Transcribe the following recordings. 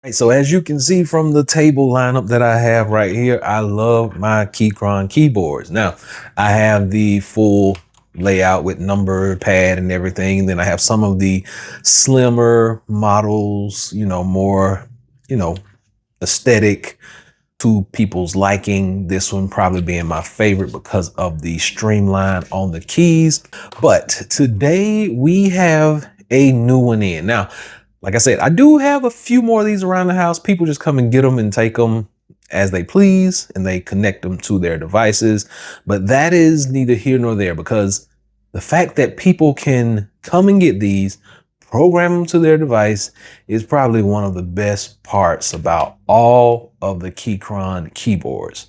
Right, so as you can see from the table lineup that I have right here, I love my Keychron keyboards. Now, I have the full layout with number pad and everything. And then I have some of the slimmer models, more, you know, aesthetic to people's liking. This one probably being my favorite because of the streamline on the keys. But today we have a new one in. Now, like I said, I do have a few more of these around the house. People just come and get them and take them as they please, and they connect them to their devices. But that is neither here nor there, because the fact that people can come and get these, program them to their device, is probably one of the best parts about all of the Keychron keyboards.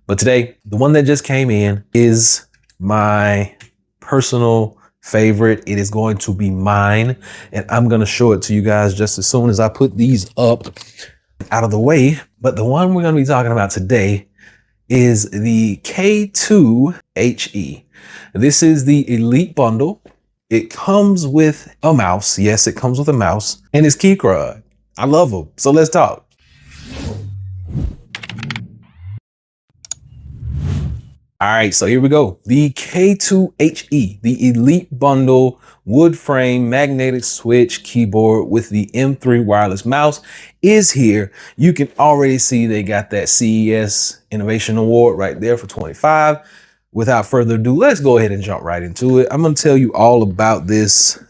But today, the one that just came in is my personal favorite. It is going to be mine, and I'm going to show it to you guys just as soon as I put these up out of the way. But the one we're going to be talking about today is the K2HE. This is the Elite Bundle. It comes with a mouse. Yes, it comes with a mouse, and it's Keychron. I love them. So let's talk. All right, so here we go. The K2HE, the Elite Bundle wood frame magnetic switch keyboard with the M3 wireless mouse is here. You can already see they got that CES Innovation Award right there for 25. Without further ado, let's go ahead and jump right into it. I'm going to tell you all about this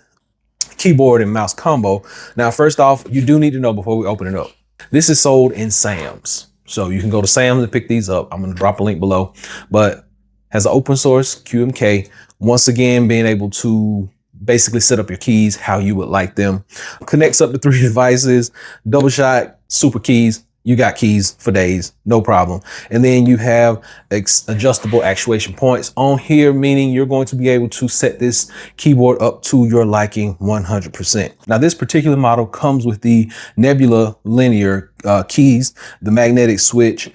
keyboard and mouse combo. Now, first off, you do need to know before we open it up, this is sold in Sam's. So you can go to Sam's and pick these up. I'm going to drop a link below, but has an open source QMK. Once again, being able to basically set up your keys how you would like them. Connects up to 3 devices, double shot, super keys. You got keys for days, no problem. And then you have adjustable actuation points on here, meaning you're going to be able to set this keyboard up to your liking 100%. Now, this particular model comes with the Nebula linear keys, the magnetic switch.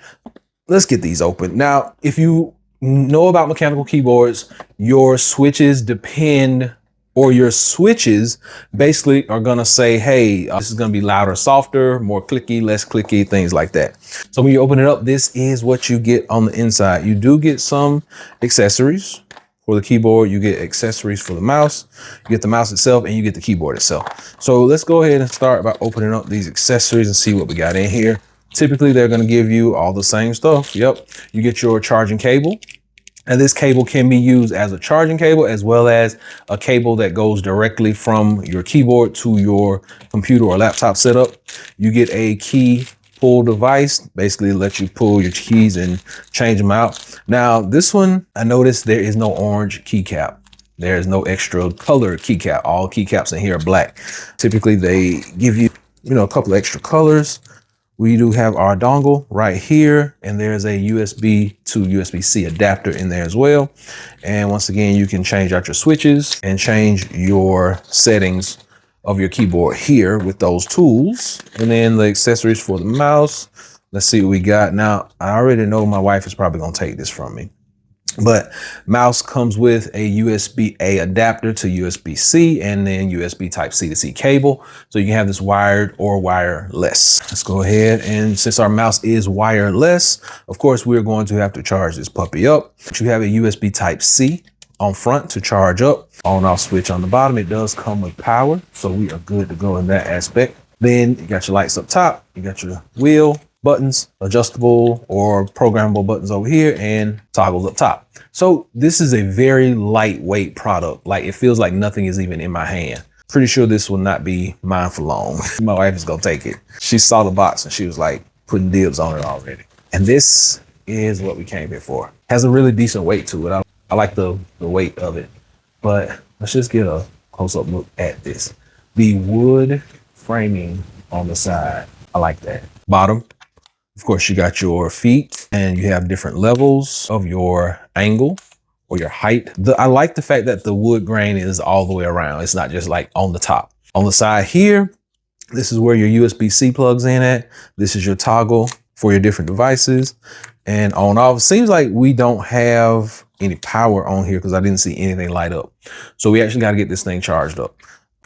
Let's get these open. Now, if you know about mechanical keyboards, your switches basically are going to say, hey, this is going to be louder, softer, more clicky, less clicky, things like that. So when you open it up, this is what you get on the inside. You do get some accessories for the keyboard. You get accessories for the mouse. You get the mouse itself, and you get the keyboard itself. So let's go ahead and start by opening up these accessories and see what we got in here. Typically, they're going to give you all the same stuff. Yep. You get your charging cable. And this cable can be used as a charging cable, as well as a cable that goes directly from your keyboard to your computer or laptop setup. You get a key pull device, basically lets you pull your keys and change them out. Now, this one, I noticed there is no orange keycap. There is no extra color keycap. All keycaps in here are black. Typically, they give you, a couple extra colors. We do have our dongle right here, and there's a USB to USB-C adapter in there as well. And once again, you can change out your switches and change your settings of your keyboard here with those tools. And then the accessories for the mouse. Let's see what we got. Now, I already know my wife is probably gonna take this from me, but mouse comes with a USB-A adapter to USB-C, and then USB type C to C cable. So you can have this wired or wireless. Let's go ahead, and since our mouse is wireless, of course, we're going to have to charge this puppy up. You have a USB type C on front to charge up. On off switch on the bottom. It does come with power, so we are good to go in that aspect. Then you got your lights up top. You got your wheel buttons, adjustable or programmable buttons over here, and toggles up top. So this is a very lightweight product. Like, it feels like nothing is even in my hand. Pretty sure this will not be mine for long. My wife is gonna take it. She saw the box and she was like putting dibs on it already. And this is what we came here for. Has a really decent weight to it. I like the weight of it. But let's just get a close-up look at this. The wood framing on the side, I like that. Bottom, of course, you got your feet, and you have different levels of your angle or your height. I like the fact that the wood grain is all the way around. It's not just like on the top. On the side here, this is where your USB-C plugs in at. This is your toggle for your different devices. And on off, seems like we don't have any power on here because I didn't see anything light up. So we actually got to get this thing charged up.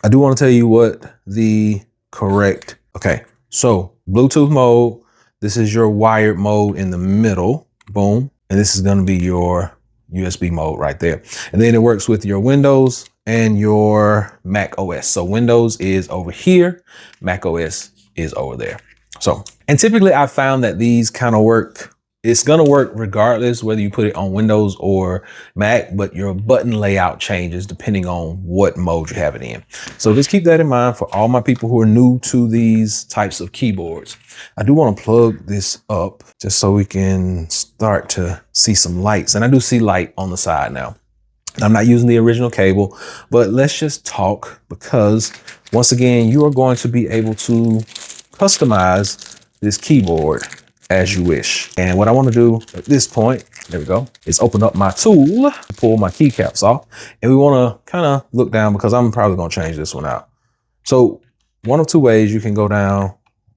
I do want to tell you what the correct, okay, So Bluetooth mode, this is your wired mode in the middle, boom. And this is gonna be your USB mode right there. And then it works with your Windows and your Mac OS. So Windows is over here, Mac OS is over there. So, and typically I found that these kind of work. It's gonna work regardless whether you put it on Windows or Mac, but your button layout changes depending on what mode you have it in. So just keep that in mind for all my people who are new to these types of keyboards. I do want to plug this up just so we can start to see some lights. And I do see light on the side now. I'm not using the original cable, but let's just talk because once again, you are going to be able to customize this keyboard as you wish. And what I want to do at this point, there we go, is open up my tool, pull my keycaps off, and we want to kind of look down because I'm probably going to change this one out. So one of two ways you can go down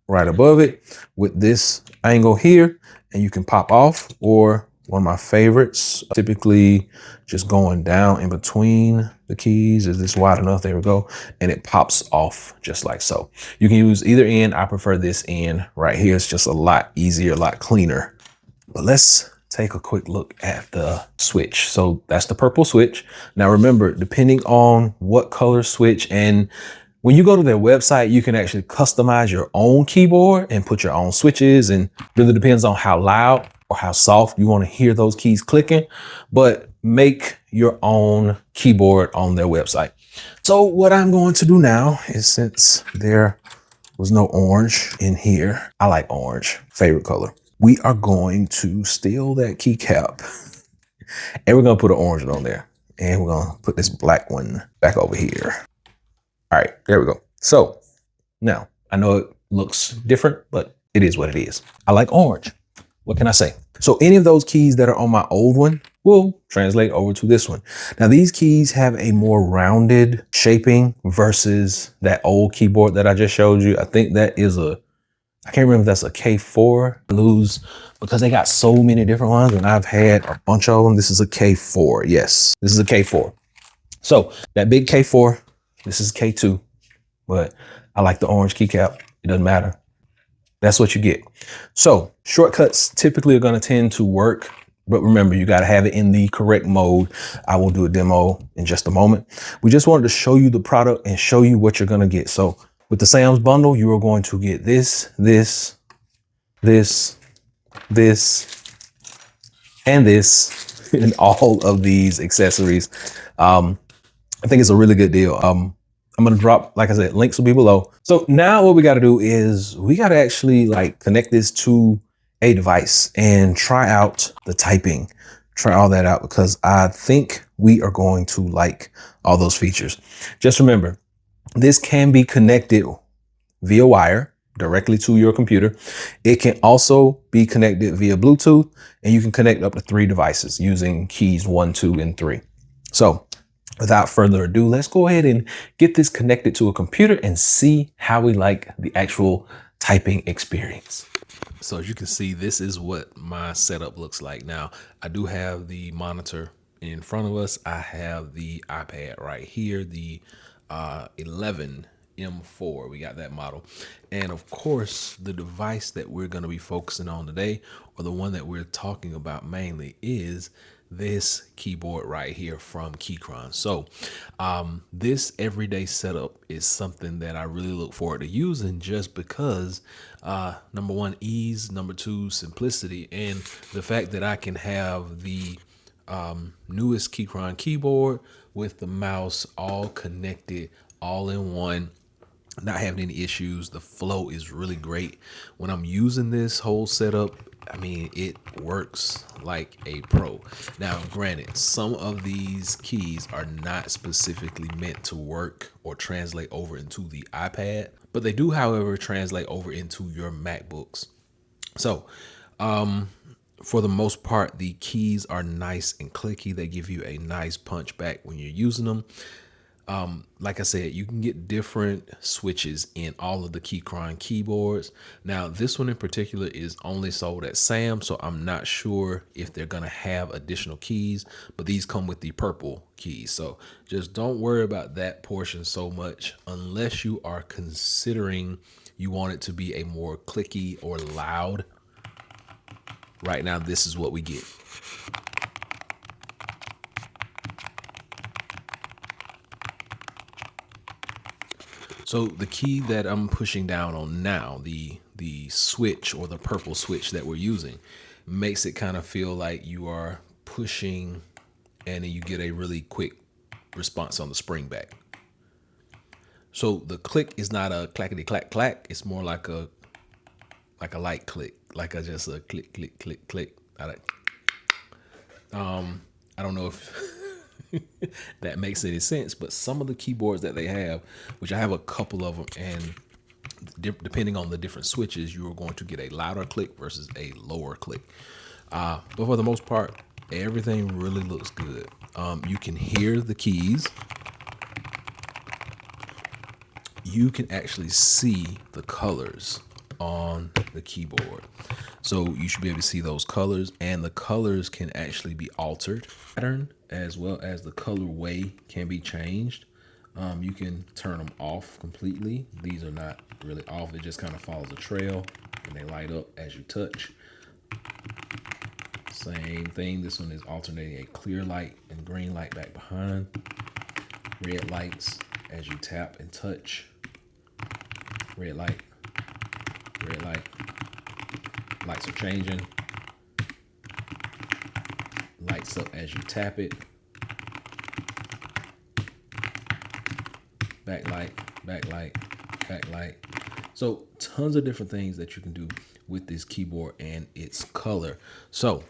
right above it with this angle here, and you can pop off, or one of my favorites, typically just going down in between the keys. Is this wide enough? There we go. And it pops off just like so. You can use either end. I prefer this end right here. It's just a lot easier, a lot cleaner. But let's take a quick look at the switch. So that's the purple switch. Now remember, depending on what color switch, and when you go to their website, you can actually customize your own keyboard and put your own switches, and really depends on how loud or how soft you want to hear those keys clicking, but make your own keyboard on their website. So what I'm going to do now is, since there was no orange in here, I like orange, favorite color. We are going to steal that keycap and we're going to put an orange on there. And we're going to put this black one back over here. All right, there we go. So now I know it looks different, but it is what it is. I like orange. What can I say? So any of those keys that are on my old one will translate over to this one. Now these keys have a more rounded shaping versus that old keyboard that I just showed you. I think that is I can't remember if that's a K4. I lose because they got so many different ones and I've had a bunch of them. This is a K4. Yes, this is a K4. So that big K4, this is K2, but I like the orange keycap. It doesn't matter. That's what you get. So shortcuts typically are going to tend to work, but remember, you got to have it in the correct mode. I will do a demo in just a moment. We just wanted to show you the product and show you what you're going to get. So with the Sam's bundle, you are going to get this, and this, and all of these accessories. I think it's a really good deal. I'm going to drop, like I said, links will be below. So now what we got to do is we got to actually like connect this to a device and try out the typing, try all that out, because I think we are going to like all those features. Just remember, this can be connected via wire directly to your computer. It can also be connected via Bluetooth, and you can connect up to 3 devices using keys 1, 2, and 3. So without further ado, let's go ahead and get this connected to a computer and see how we like the actual typing experience. So as you can see, this is what my setup looks like. Now, I do have the monitor in front of us. I have the iPad right here, the 11M4. We got that model. And of course, the device that we're going to be focusing on today, or the one that we're talking about mainly, is this keyboard right here from Keychron. So this everyday setup is something that I really look forward to using, just because number one, ease, number two, simplicity, and the fact that I can have the newest Keychron keyboard with the mouse all connected, all in one, not having any issues. The flow is really great when I'm using this whole setup. I mean, it works like a pro. Now, granted, some of these keys are not specifically meant to work or translate over into the iPad, but they do, however, translate over into your MacBooks. So, for the most part, the keys are nice and clicky. They give you a nice punch back when you're using them. Like I said, you can get different switches in all of the Keychron keyboards. Now, this one in particular is only sold at Sam, so I'm not sure if they're going to have additional keys, but these come with the purple keys. So just don't worry about that portion so much unless you are considering you want it to be a more clicky or loud, right now this is what we get. So the key that I'm pushing down on now, the switch or the purple switch that we're using, makes it kind of feel like you are pushing and then you get a really quick response on the spring back. So the click is not a clackety clack clack. It's more like a light click, like just a click click click click. I don't know if that makes any sense, but some of the keyboards that they have, which I have a couple of them, and depending on the different switches, you are going to get a louder click versus a lower click. But for the most part, everything really looks good. You can hear the keys. You can actually see the colors on the keyboard. So you should be able to see those colors, and the colors can actually be altered. Pattern as well as the colorway can be changed. You can turn them off completely. These are not really off. It just kind of follows a trail and they light up as you touch. Same thing. This one is alternating a clear light and green light back behind. Red lights as you tap and touch. Red light, red light. Lights are changing. Lights up as you tap it. Backlight, backlight, backlight. So tons of different things that you can do with this keyboard and its color. So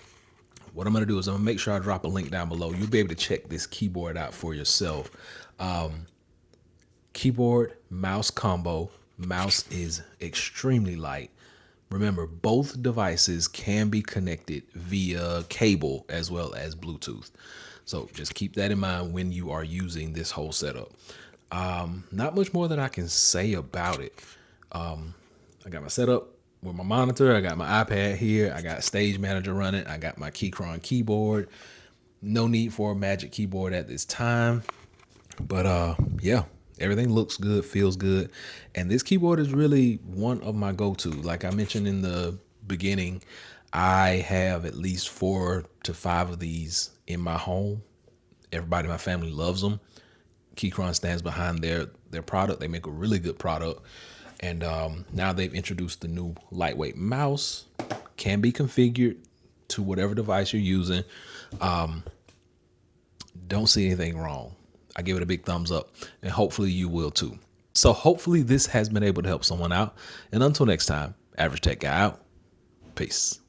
what I'm going to do is I'm going to make sure I drop a link down below. You'll be able to check this keyboard out for yourself. Keyboard, mouse combo. Mouse is extremely light. Remember, both devices can be connected via cable as well as Bluetooth. So just keep that in mind when you are using this whole setup. Not much more that I can say about it. I got my setup with my monitor. I got my iPad here. I got Stage Manager running. I got my Keychron keyboard. No need for a Magic Keyboard at this time. But yeah. Everything looks good, feels good. And this keyboard is really one of my go-to. Like I mentioned in the beginning, I have at least 4 to 5 of these in my home. Everybody in my family loves them. Keychron stands behind their product. They make a really good product. And now they've introduced the new lightweight mouse. Can be configured to whatever device you're using. Don't see anything wrong. I give it a big thumbs up, and hopefully you will too. So hopefully this has been able to help someone out. And until next time, Average Tech Guy out. Peace.